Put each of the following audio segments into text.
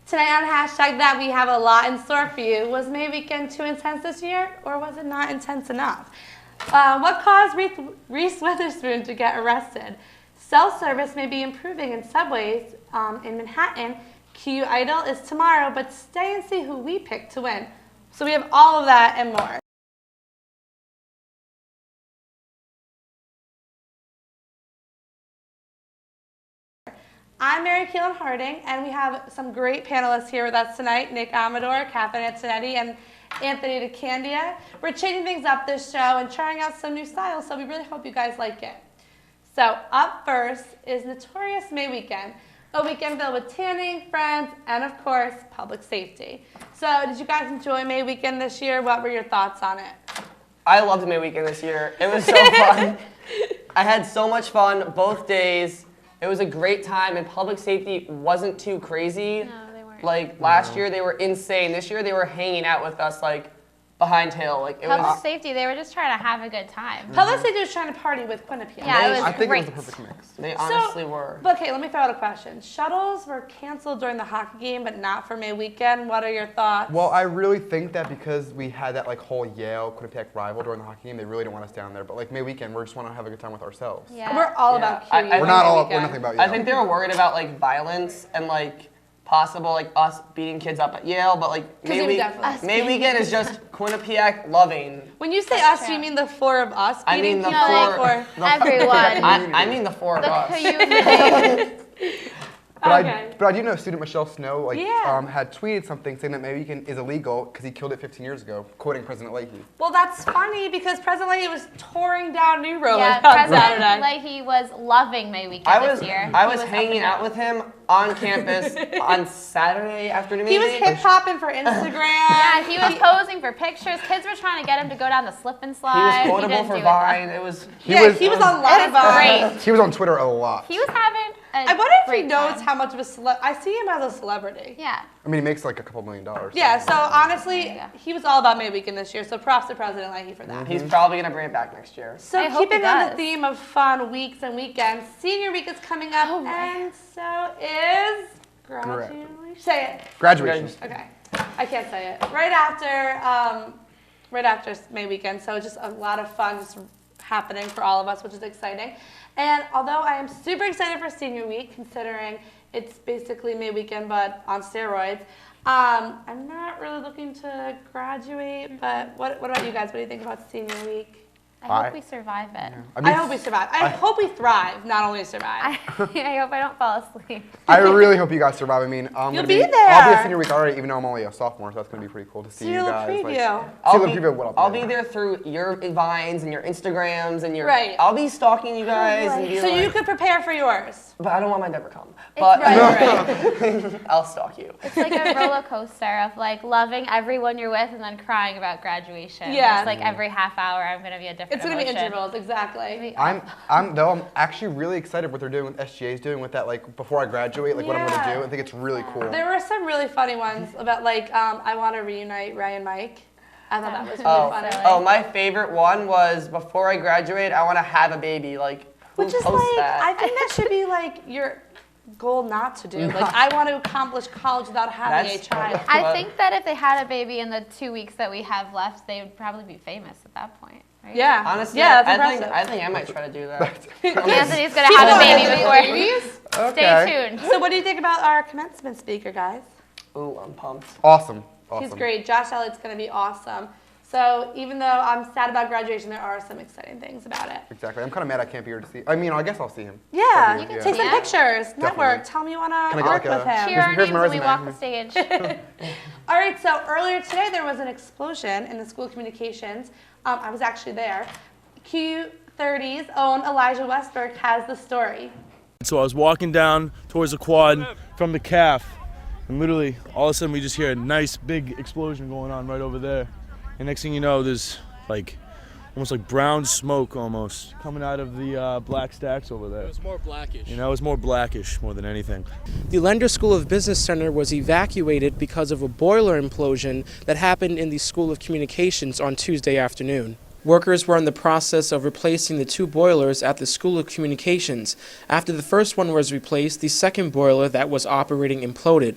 Tonight on Hashtag That, we have a lot in store for you. Was May weekend too intense this year, or was it not intense enough? What caused Reese Witherspoon to get arrested? Self-service may be improving in subways in Manhattan. QU Idol is tomorrow, but stay and see who we pick to win. So we have all of that and more. I'm Mary Keelan Harding, and we have some great panelists here with us tonight. Nick Amador, Antoinetti, and Anthony Decandia. We're changing things up this show and trying out some new styles, so we really hope you guys like it. So up first is Notorious May Weekend, a weekend filled with tanning, friends, and of course, public safety. So did you guys enjoy May Weekend this year? What were your thoughts on it? I loved May Weekend this year. It was so fun. I had so much fun both days. It was a great time, and public safety wasn't too crazy. No, they weren't. Like last year, they were insane. This year, they were hanging out with us like behind Hill. Like it Public was. safety, they were just trying to have a good time. Public safety was trying to party with Quinnipiac. Yeah, it was I think great. it was the perfect mix. They honestly were. But okay, let me throw out a question. Shuttles were canceled during the hockey game, but not for May Weekend. What are your thoughts? Well, I really think that because we had that like whole Yale-Quinnipiac rival during the hockey game, they really don't want us down there. But like May Weekend, we just want to have a good time with ourselves. Yeah. We're all Yeah. about I- QU. I- We're not May all. Weekend. We're nothing about Yale. I think they were worried about like violence and like possible like us beating kids up at Yale, but like they would definitely- May Weekend is just Quinnipiac loving. When you say us, do you mean the four of us I beating mean the people four. up, or Everyone. I mean the four of The us. community. But, Okay. but I do know student Michelle Snow Yeah. had tweeted something saying that May Weekend is illegal because he killed it 15 years ago, quoting President Leahy. Well, that's funny because President Leahy was touring down New Road Yeah, on President Saturday. Leahy was loving May Weekend I was this year. I He was up hanging and out down. with him on campus on Saturday afternoon. He was maybe. hip hopping for Instagram. Yeah, he was posing for pictures. Kids were trying to get him to go down the slip and He slide. was quotable didn't for do it, Vine. It was. He was on live. great. He was on Twitter a lot. He was having a I wonder if he great knows time. how much of a I see him as a celebrity. Yeah. I mean, he makes like a couple $1 million. Yeah, so honestly, Yeah. he was all about May Weekend this year, so props to President Leahy for that. He's probably gonna bring it back next year. So I hope keeping he on the does. theme of fun weeks and weekends, senior week is coming up, Oh, and so is graduation. Say it. Graduation. Okay, I can't say it. Right after May Weekend, so just a lot of fun just happening for all of us, which is exciting. And although I am super excited for senior week, considering it's basically May Weekend but on steroids, I'm not really looking to graduate. But what about you guys? What do you think about senior week? I hope we survive it. I hope we survive. I hope we thrive, not only survive. I hope I don't fall asleep. I really hope you guys survive. I mean, You'll gonna be I'll be there. a senior week already, even though I'm only a sophomore, so that's gonna be pretty cool to see See you a little guys. preview. See a I'll little preview of what I'll be be there through your Vines and your Instagrams and your. Right. I'll be stalking you guys and be So like, you could prepare for yours. But I don't want my never come. But Right. I'll stalk you. It's like a roller coaster of like loving everyone you're with and then crying about graduation. Yeah. It's like every half hour I'm gonna be a different It's going to be emotion. intervals, exactly. I'm actually really excited what they're doing with SGA's doing with that, like before I graduate, like what I'm gonna Yeah. do. I think it's really cool. There were some really funny ones about like, I want to reunite Ray and Mike. I thought that was really Oh, funny. oh, my favorite one was before I graduate, I want to have a baby. Like, who Which is posts like, that? I think that should be like your goal not to do. Like, I want to accomplish college without having That's- a child. I think that if they had a baby in the 2 weeks that we have left, they would probably be famous at that point. Right? Yeah. Honestly, yeah, that's I impressive. think I might try to do that. Anthony's gonna have a baby before. babies. Stay tuned. So what do you think about our commencement speaker, guys? Ooh, I'm pumped. Awesome. He's great. Josh Elliott's going to be awesome. So even though I'm sad about graduation, there are some exciting things about it. Exactly. I'm kind of mad I can't be here to see. I mean, I guess I'll see him. Yeah, You can take see some him. pictures, network. Definitely. Tell me you want Can I to get work like a- with him. Cheer our Here's names my when we resume. walk the stage. All right, so earlier today there was an explosion in the School of Communications. I was actually there. Q30's own Elijah Westberg has the story. So I was walking down towards the quad from the CAF, and literally all of a sudden we just hear a nice big explosion going on right over there. And next thing you know, there's like almost like brown smoke almost coming out of the black stacks over there. It was more blackish. You know, it was more blackish more than anything. The Lender School of Business Center was evacuated because of a boiler implosion that happened in the School of Communications on Tuesday afternoon. Workers were in the process of replacing the 2 boilers at the School of Communications. After the first one was replaced, the second boiler that was operating imploded.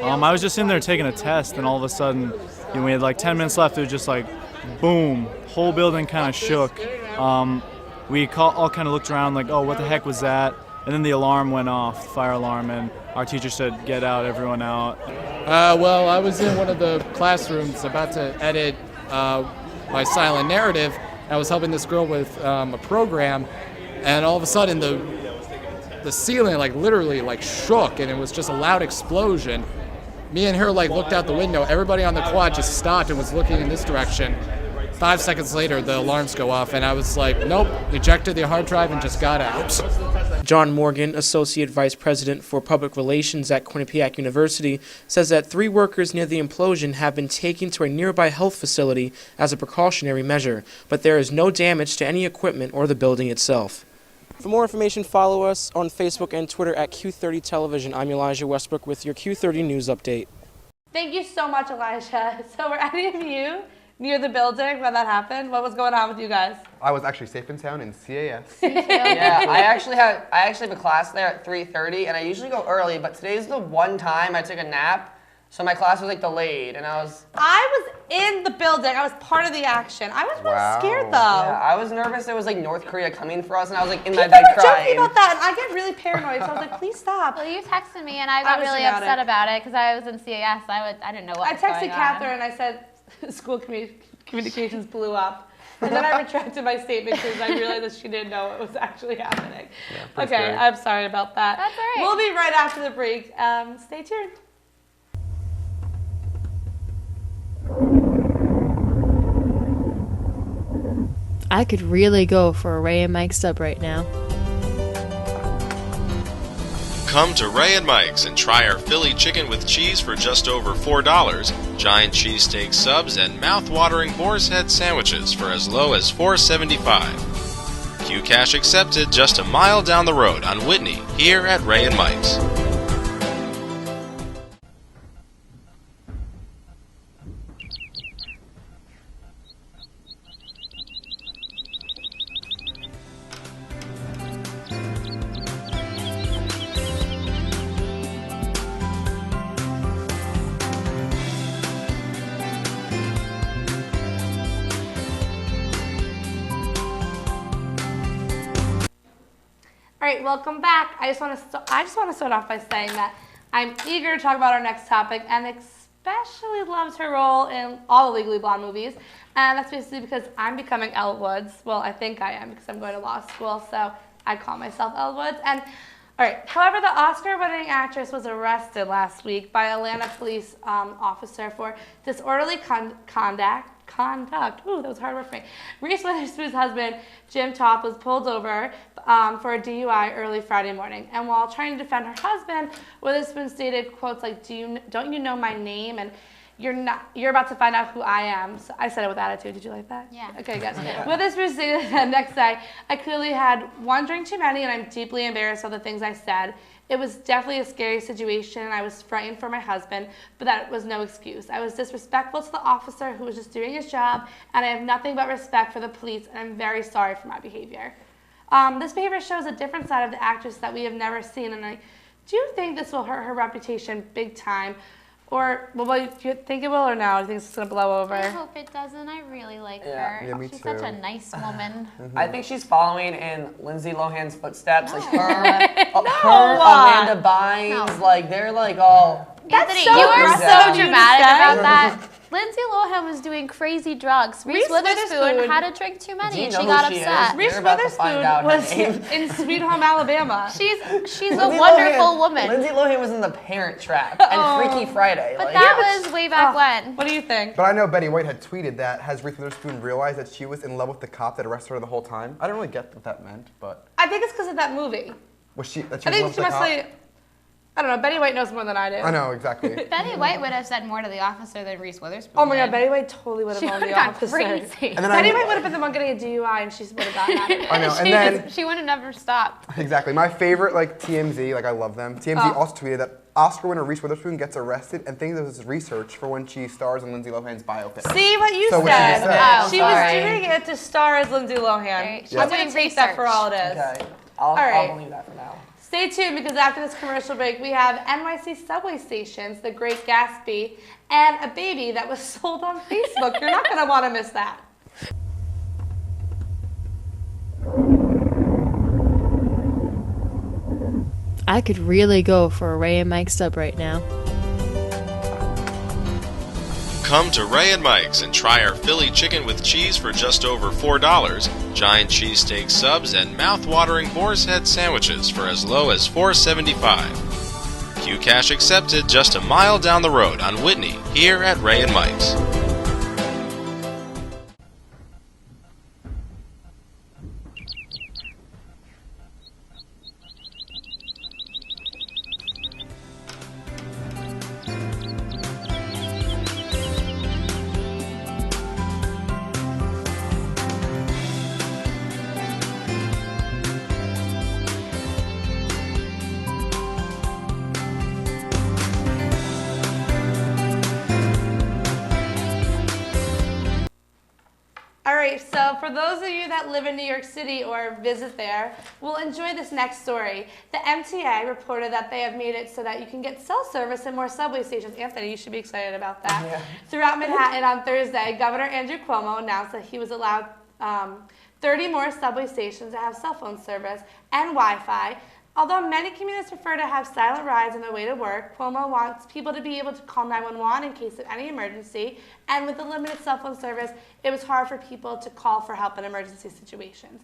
I was just in there taking a test, and all of a sudden, we had like 10 minutes left. It was just like, boom, whole building kind of shook. We all kind of looked around like, oh, what the heck was that? And then the alarm went off, the fire alarm, and our teacher said, get out, everyone out. Well, I was in one of the classrooms about to edit my silent narrative. I was helping this girl with a program, and all of a sudden the ceiling literally shook, and it was just a loud explosion. Me and her looked out the window. Everybody on the quad just stopped and was looking in this direction. 5 seconds later, the alarms go off, and I was like, nope, ejected the hard drive and just got out. John Morgan, Associate Vice President for Public Relations at Quinnipiac University, says that 3 workers near the implosion have been taken to a nearby health facility as a precautionary measure, but there is no damage to any equipment or the building itself. For more information, follow us on Facebook and Twitter at Q30 Television. I'm Elijah Westbrook with your Q30 News Update. Thank you so much, Elijah. So were any of you near the building when that happened? What was going on with you guys? I was actually safe and sound in CAS. Yeah, I actually have a class there at 3:30, and I usually go early, but today's the one time I took a nap, so my class was delayed, and I was in the building. I was part of the action. I was really scared though. Yeah, I was nervous. There was North Korea coming for us, and I was in my People bed were crying. joking about that, and I get really paranoid, so I was like, please stop. Well, you texted me, and I got was really dramatic. upset about it because I was in CAS. I didn't know what was going on. I texted Catherine and I said, school communications blew up. And then I retracted my statement because I realized that she didn't know what was actually happening. Yeah, okay, scary. I'm sorry about that. That's all right. We'll be right after the break. Stay tuned. I could really go for a Ray and Mike sub right now. Come to Ray and Mike's and try our Philly chicken with cheese for just over $4, giant cheesesteak subs, and mouth-watering boar's head sandwiches for as low as $4.75. Q Cash accepted just a mile down the road on Whitney here at Ray and Mike's. All right, welcome back. I just want to start off by saying that I'm eager to talk about our next topic, and especially loves her role in all the Legally Blonde movies. And that's basically because I'm becoming Elle Woods. Well, I think I am because I'm going to law school, so I call myself Elle Woods. And all right, however, the Oscar-winning actress was arrested last week by Atlanta police officer for disorderly conduct. Ooh, that was a hard word for me. Reese Witherspoon's husband, Jim Topp, was pulled over for a DUI early Friday morning. And while trying to defend her husband, Witherspoon stated quotes like, don't you know my name? And you're about to find out who I am. So I said it with attitude. Did you like that? Yeah. Okay, good. Witherspoon stated the next day, I clearly had one drink too many and I'm deeply embarrassed of the things I said. It was definitely a scary situation and I was frightened for my husband, but that was no excuse. I was disrespectful to the officer who was just doing his job, and I have nothing but respect for the police, and I'm very sorry for my behavior. This behavior shows a different side of the actress that we have never seen, and I do think this will hurt her reputation big time. Or, well, do you think it will or no? Do you think it's going to blow over? I hope it doesn't. I really like her. Yeah, me She's too. such a nice woman. I think she's following in Lindsay Lohan's footsteps, No. her, Amanda Bynes, No. they're all. Anthony, so you are aggressive so of you to dramatic say. about that. Lindsay Lohan was doing crazy drugs. Reese Witherspoon had a drink too many, and she got upset. Reese You're about to find out Witherspoon her was name. in Sweet Home Alabama. She's a Lindsay wonderful woman. Lindsay Lohan was in The Parent Trap and Freaky Friday. But that was way back when. What do you think? But I know Betty White had tweeted that, has Reese Witherspoon realized that she was in love with the cop that arrested her the whole time? I don't really get what that meant, but I think it's because of that movie. was she, that she I was in think love she with the must cop? say, I don't know, Betty White knows more than I do. I know, exactly. Betty White would have said more to the officer than Reese Witherspoon. Oh my did. God, Betty White totally would have She owned would the have gone officer. crazy. And then Betty White would have been the one getting a DUI and she would have gotten out of it. I know, and then, She would have never stopped. exactly, my favorite, TMZ, I love them. TMZ also tweeted that Oscar winner Reese Witherspoon gets arrested and thinks it was research for when she stars in Lindsay Lohan's biopic. See what you So said. what she just said. Oh, She was doing it to star as Lindsay Lohan. Yeah. I'm going to take that for all it is. Okay. All right. I'll believe that for now. Stay tuned because after this commercial break, we have NYC subway stations, The Great Gatsby, and a baby that was sold on Facebook. You're not going to want to miss that. I could really go for a Ray and Mike sub right now. Come to Ray and Mike's and try our Philly chicken with cheese for just over $4, giant cheesesteak subs, and mouth-watering boar's head sandwiches for as low as $4.75. Q Cash accepted just a mile down the road on Whitney, here at Ray and Mike's. So for those of you that live in New York City or visit there, will enjoy this next story. The MTA reported that they have made it so that you can get cell service in more subway stations. Anthony, you should be excited about that. Yeah. Throughout Manhattan on Thursday, Governor Andrew Cuomo announced that he was allowed 30 more subway stations to have cell phone service and Wi-Fi. Although many commuters prefer to have silent rides on their way to work, Cuomo wants people to be able to call 911 in case of any emergency. And with the limited cell phone service, it was hard for people to call for help in emergency situations.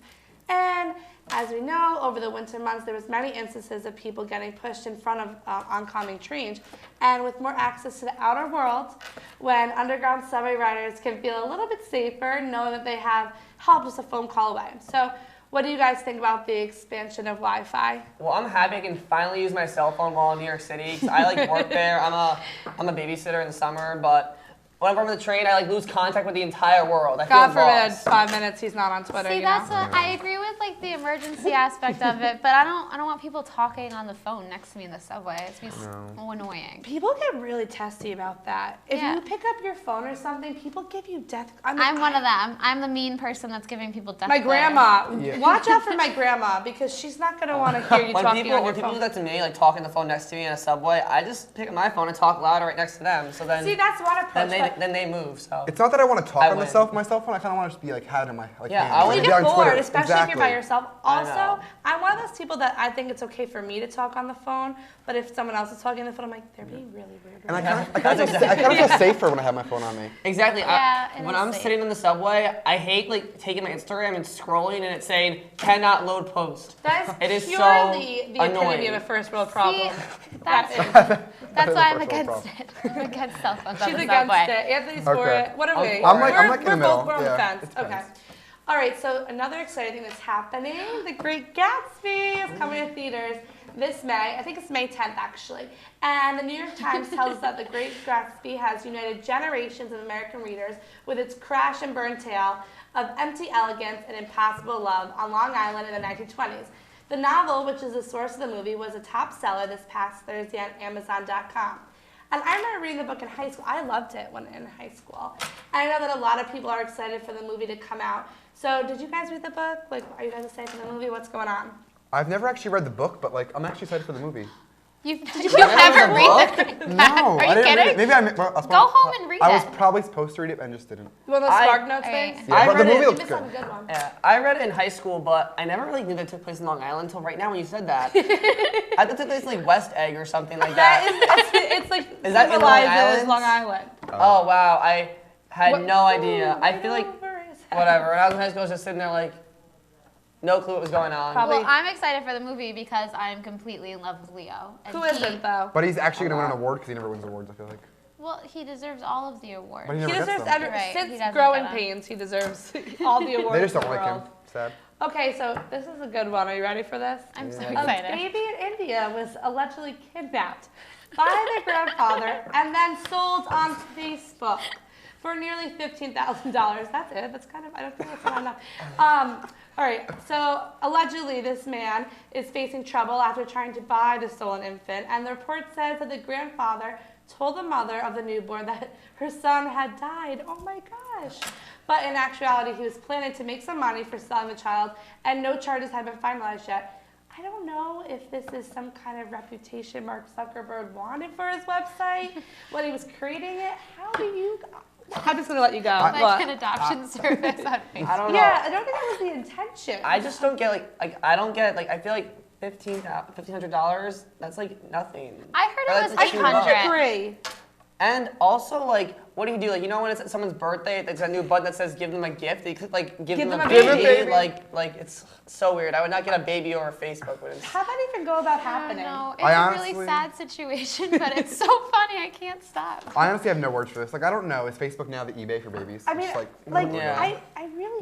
And as we know, over the winter months, there was many instances of people getting pushed in front of oncoming trains. And with more access to the outer world, when underground subway riders can feel a little bit safer, knowing that they have help just a phone call away. So, what do you guys think about the expansion of Wi-Fi? Well, I'm happy I can finally use my cell phone while in New York City. 'Cause I work there. I'm a babysitter in the summer, but whenever I'm on the train, I lose contact with the entire world. I God feel forbid, lost. 5 minutes he's not on Twitter. See, that's what I agree with, the emergency aspect of it, but I don't want people talking on the phone next to me in the subway. It's so annoying. People get really testy about that. If you pick up your phone or something, people give you death. I'm one of them. I'm the mean person that's giving people death. My grandma. Yeah. Watch out for my grandma because she's not going to want to hear you talking on your phone. When people do that to me, talk on the phone next to me in a subway, I just pick up my phone and talk louder right next to them. So then, see, that's one approach. Then they move. So it's not that I want to talk on my cell phone. I kind of want to just be have it in my hands. I want to get bored, especially if you're by yourself. Also, I'm one of those people that I think it's okay for me to talk on the phone, but if someone else is talking on the phone, I'm like, they're being really weird. And I kind of feel safer when I have my phone on me. Exactly. Yeah, when I'm sitting in the subway, I hate taking my Instagram and scrolling and it's saying cannot load post. That is purely the annoying. epitome of a first world problem. See, that's why I'm against it. I'm against cell phones on the She's subway. against it. Anthony's for it. What are we? I'm in the middle. We're on the fence. Okay. All right, so another exciting thing that's happening, The Great Gatsby is coming to theaters this May. I think it's May 10th, actually. And the New York Times tells us that The Great Gatsby has united generations of American readers with its crash and burn tale of empty elegance and impossible love on Long Island in the 1920s. The novel, which is the source of the movie, was a top seller this past Thursday on Amazon.com. And I remember reading the book in high school. I loved it when in high school. I know that a lot of people are excited for the movie to come out. So did you guys read the book? Are you guys excited for the movie? What's going on? I've never actually read the book, but I'm actually excited for the movie. You've never read it? No, Are you kidding? Maybe Go home and read it. I was probably supposed to read it, but I just didn't. One of those Spark Notes things? Yeah, but the movie looks good. Yeah, I read it in high school, but I never really knew that it took place in Long Island until right now when you said that. I thought it took place West Egg or something like that. It's is that in Long Island? Long Island. Oh wow, I had no idea. I feel whatever. When I was in high school, I was just sitting there no clue what was going on. Well, I'm excited for the movie because I'm completely in love with Leo. Who isn't, though? But he's actually going to win an award because he never wins awards, I feel like. Well, he deserves all of the awards. But he deserves since he Growing Pains, he deserves all the awards. They just don't like him. Sad. Okay, so this is a good one. Are you ready for this? I'm so excited. A baby in India was allegedly kidnapped by their grandfather and then sold on Facebook. for nearly $15,000. That's it. That's kind of, I don't think that's not enough. All right, so allegedly this man is facing trouble after trying to buy the stolen infant, and the report says that the grandfather told the mother of the newborn that her son had died. Oh my gosh. But in actuality, he was planning to make some money for selling the child, and no charges have been finalized yet. I don't know if this is some kind of reputation Mark Zuckerberg wanted for his website when he was creating it. How do you... I'm just going to let you go. Like an adoption service on Facebook. I don't know. Yeah, I don't think that was the intention. I just don't get I don't get I feel like $1,500. That's like nothing. I heard it was I kind of agree. And also, what do you do? When it's someone's birthday, there's a new button that says "Give them a gift." You click give them a baby. It's so weird. I would not get a baby over Facebook. How'd that even go about happening? No, it's a really sad situation, but it's so funny. I can't stop. I honestly have no words for this. I don't know. Is Facebook now the eBay for babies? I mean, yeah. I really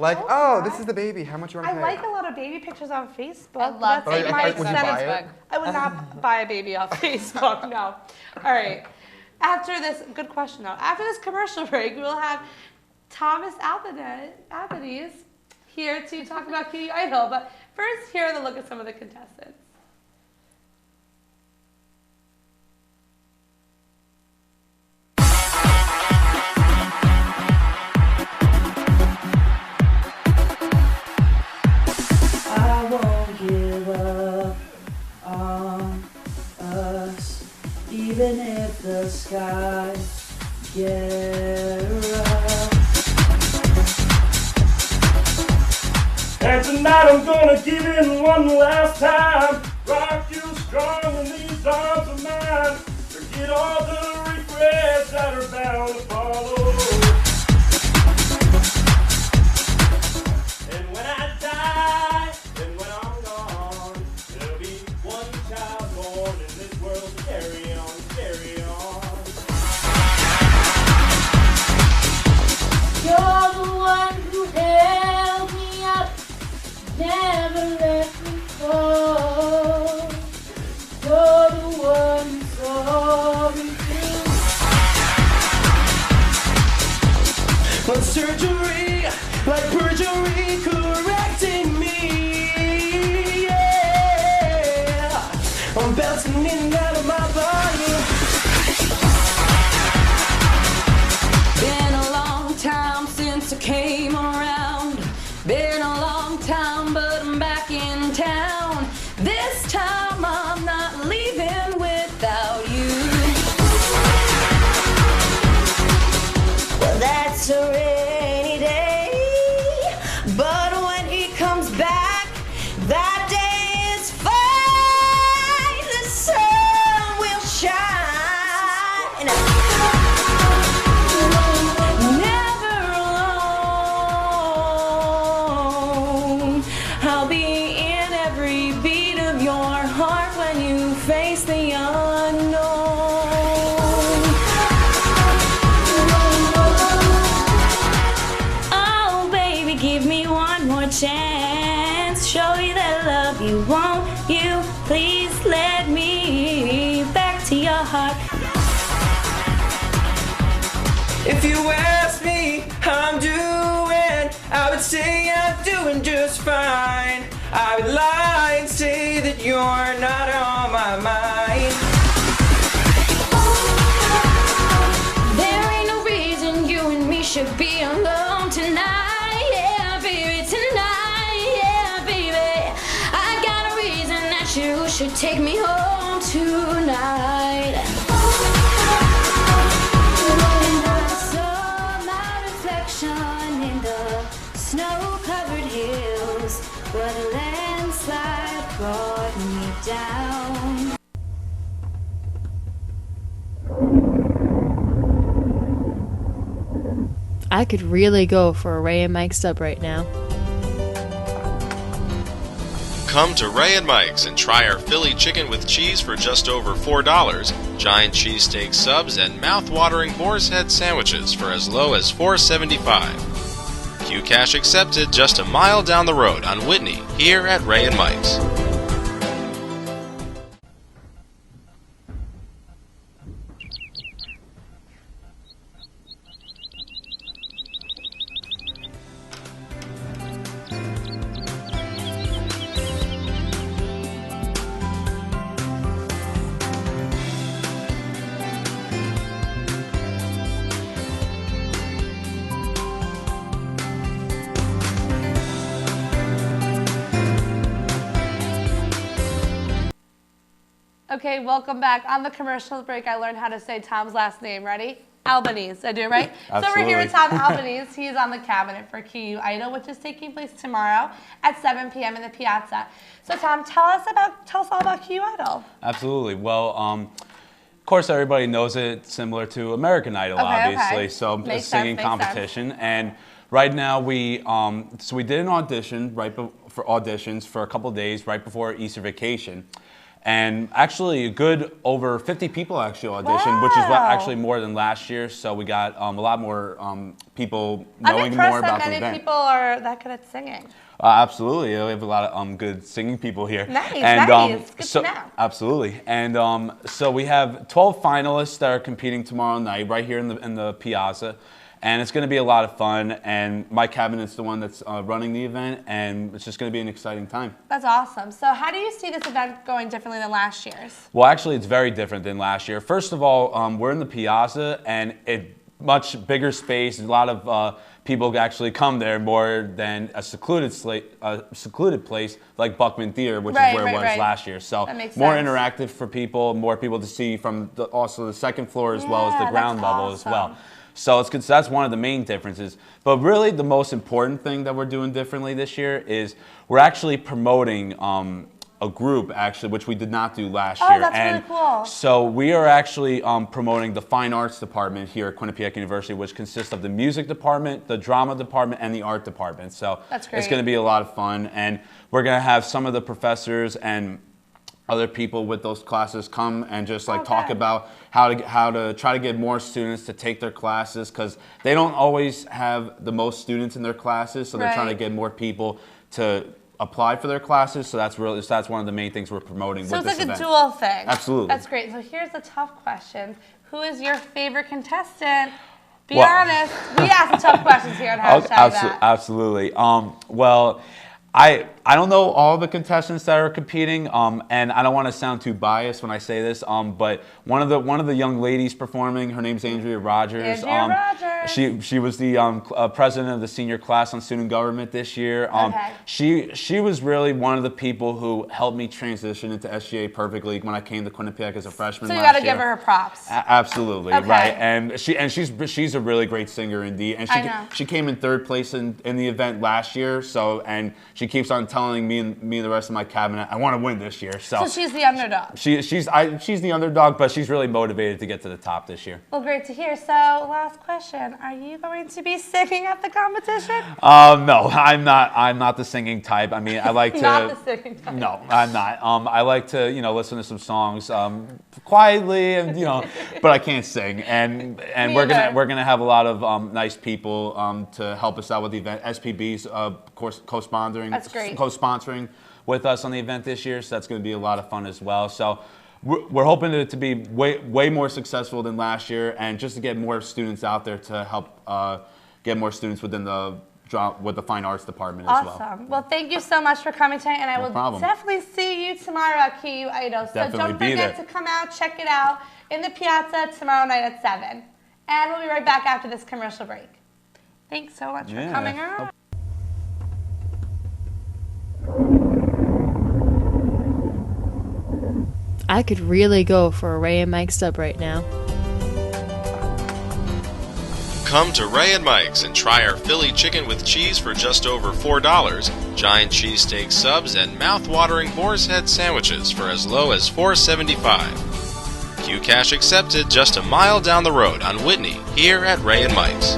this is the baby. How much you want to pay? I like a lot of baby pictures on Facebook. I love That's baby my pictures. Would you buy it? I would not buy a baby off Facebook. No. All right. After this, good question though. After this commercial break, we will have Thomas Albanese here to talk about Cutie Idol. But first, here are the look at some of the contestants. I won't give up on us, even if the sky gets rough. And tonight I'm gonna give in one last time. Rock you strong in these arms of mine. Forget all the regrets that are bound to follow. And when I die, and when I'm gone, there'll be one child born in this world to carry on, carry on. You're the one who held me up, never let me fall. You're the one who saw me through. But surgery, like perjury, correcting me. Yeah, I'm bouncing in and out of my body. Been a long time since I came around. Been a long time, but I'm back in town. This time I'm not leaving without you. Well, that's a rainy day, but when he comes back, that day is fine. The sun will shine. Never alone. I'll be in every beat of your heart when you face the unknown. Oh, baby, give me one more chance. Show you that love you want. You please let me back to your heart. If you ask me how I'm doing, I would say I'm doing just fine. I would lie and say that you're not on my mind. There ain't no reason you and me should be alone tonight. Yeah, baby, tonight. Yeah, baby. I got a reason that you should take me home tonight. In the snow-covered hills, where the landslide brought me down. I could really go for a Ray and Mike sub right now. Come to Ray and Mike's and try our Philly chicken with cheese for just over $4, giant cheesesteak subs, and mouth-watering boar's head sandwiches for as low as $4.75. Q Cash accepted just a mile down the road on Whitney, here at Ray and Mike's. Okay, welcome back. On the commercial break, I learned how to say Tom's last name. Ready? Albanese. I do it right? So we're here with Tom Albanese. He's on the cabinet for QU Idol, which is taking place tomorrow at 7 p.m. in the Piazza. So Tom, tell us all about QU Idol. Absolutely. Well, of course, everybody knows it, similar to American Idol, obviously. So a singing competition. And right now we did an audition for auditions for a couple of days right before Easter vacation. And actually, a good over 50 people actually auditioned, which is actually more than last year. So we got a lot more people knowing more about the event. I'm impressed that many people are that good at singing. Absolutely, we have a lot of good singing people here. Nice, nice. Good to know. Absolutely, and so we have 12 finalists that are competing tomorrow night right here in the Piazza. And it's going to be a lot of fun, and my cabinet's the one that's running the event, and it's just going to be an exciting time. That's awesome. So how do you see this event going differently than last year's? Well, actually, it's very different than last year. First of all, we're in the Piazza, and it's much bigger space. A lot of people actually come there more than a secluded place like Buckman Theater, which is where it was last year. So more interactive for people, more people to see from also the second floor as well as the ground level as well. So it's good. So that's one of the main differences. But really, the most important thing that we're doing differently this year is we're actually promoting a group, which we did not do last year. That's really cool. So we are actually promoting the Fine Arts Department here at Quinnipiac University, which consists of the music department, the drama department, and the art department. So it's going to be a lot of fun, and we're going to have some of the professors and other people with those classes come and just talk about how to try to get more students to take their classes, because they don't always have the most students in their classes, so they're trying to get more people to apply for their classes. So that's one of the main things we're promoting with this event. So it's like a dual thing. Absolutely. That's great. So here's the tough question: who is your favorite contestant? Be honest. We ask the tough questions here on Hashtag Absolutely. Well, I don't know all the contestants that are competing, and I don't want to sound too biased when I say this, but one of the young ladies performing, her name's Andrea Rogers. She was the president of the senior class on student government this year. She was really one of the people who helped me transition into SGA perfectly when I came to Quinnipiac as a freshman. So you got to give her props. Absolutely, right. And she's a really great singer indeed, and she came in third place in the event last year. So she keeps on telling me and the rest of my cabinet, I want to win this year. So she's the underdog. She's the underdog, but she's really motivated to get to the top this year. Well, great to hear. So last question: are you going to be singing at the competition? No, I'm not. I'm not the singing type. I mean, I like to. Not the singing type. No, I'm not. I like to listen to some songs quietly, and but I can't sing. And we're gonna have a lot of nice people to help us out with the event. SPB's of course co-sponsoring. That's great. Co-sponsoring with us on the event this year, so that's going to be a lot of fun as well. So we're hoping it to be way more successful than last year, and just to get more students out there to help get more students with the Fine Arts Department as well. Awesome. Well, thank you so much for coming tonight, and I will definitely see you tomorrow at QU Idol. So don't forget to come out, check it out in the Piazza tomorrow night at 7. And we'll be right back after this commercial break. Thanks so much for coming out. I could really go for a Ray and Mike sub right now. Come to Ray and Mike's and try our Philly chicken with cheese for just over $4, giant cheesesteak subs, and mouth-watering boar's head sandwiches for as low as $4.75. Q Cash accepted just a mile down the road on Whitney here at Ray and Mike's.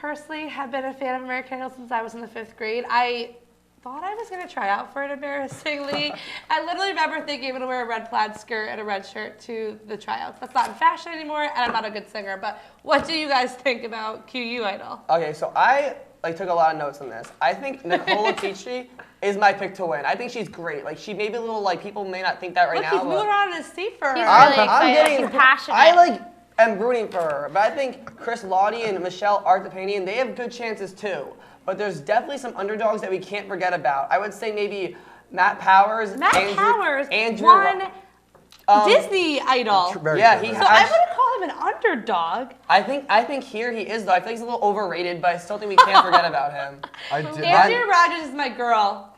Personally have been a fan of American Idol since I was in the 5th grade. I thought I was going to try out for it embarrassingly. I literally remember thinking I'm going to wear a red plaid skirt and a red shirt to the tryouts. That's not in fashion anymore, and I'm not a good singer. But what do you guys think about QU Idol? Okay, so I like took a lot of notes on this. I think Nicola Petrie is my pick to win. I think she's great. Like she may be a little like people may not think that right Look, now. he's moving around in his seat for her. He's really excited. I'm getting, He's passionate. I like am rooting for her, but I think Chris Lottie and Michelle Artapanian, they have good chances too. But there's definitely some underdogs that we can't forget about. I would say maybe Matt Powers. Andrew won Disney Idol. Yeah, he So has. I wouldn't call him an underdog. I think here he is though. I think he's a little overrated, but I still think we can't forget about him. Andrea Rogers is my girl.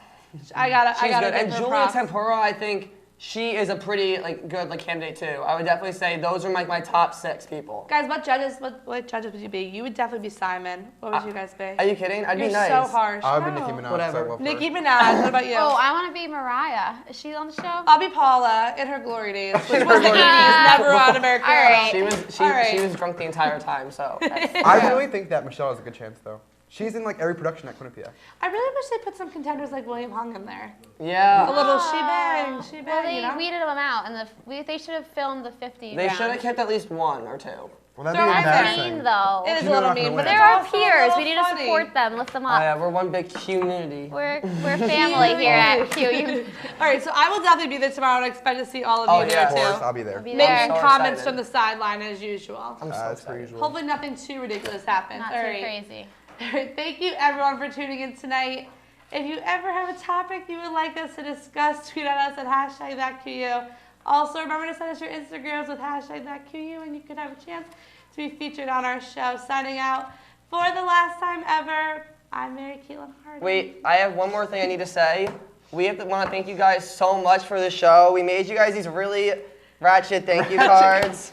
I gotta good. give And her Julia props. Tempura, I think she is a pretty good candidate too. I would definitely say those are my top 6 people. Guys, what judges would you be? You would definitely be Simon. What would you guys be? Are you kidding? I'd You're be nice. so harsh. I would be Nicki Minaj. Whatever. So I love her. Nicki Minaj. What about you? Oh, I want to be Mariah. Is she on the show? I'll be Paula in her glory days, which was the 80s, never on American All right. She was drunk the entire time, so. I really think that Michelle has a good chance, though. She's in like every production at Quinnipiac. I really wish they put some contenders like William Hung in there. Yeah. A little she bang, Well, they you know? weeded them out, and they should have filmed the 50 They round. should have kept at least 1 or 2. Well, that'd They're be all embarrassing. mean, though. It is You a know little they're not gonna mean, win. but They're they're our also a peers. little We need to funny. support them, lift them Oh up. yeah, we're one big community. We're family here at QU. All right, so I will definitely be there tomorrow, and I expect to see all of you there Of course, too. I'll be there. Be Making there. so comments excited. from the sideline as usual. I'm so As per excited. usual. Hopefully nothing too ridiculous happens. Not All too right. crazy. All right, thank you everyone for tuning in tonight. If you ever have a topic you would like us to discuss, tweet at us at #thatQU. Also, remember to send us your Instagrams with #thatQU, and you could have a chance to be featured on our show. Signing out for the last time ever, I'm Mary Keelan Harding. Wait, I have one more thing I need to say. We want to thank you guys so much for the show. We made you guys these really ratchet thank you cards.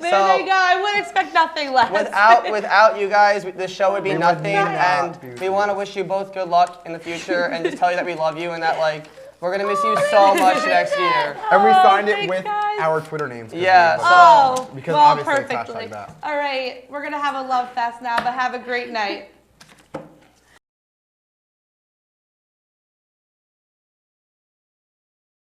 There you go. I would expect nothing less. Without you guys, the show would be We would nothing. not And be we want to wish you both good luck in the future and just tell you that we love you and that we're gonna miss you so much next year. And we signed it thanks, with guys. our Twitter names. Yeah, Oh, because well, obviously it's perfectly. hashtag that. All right, we're going to have a love fest now, but have a great night.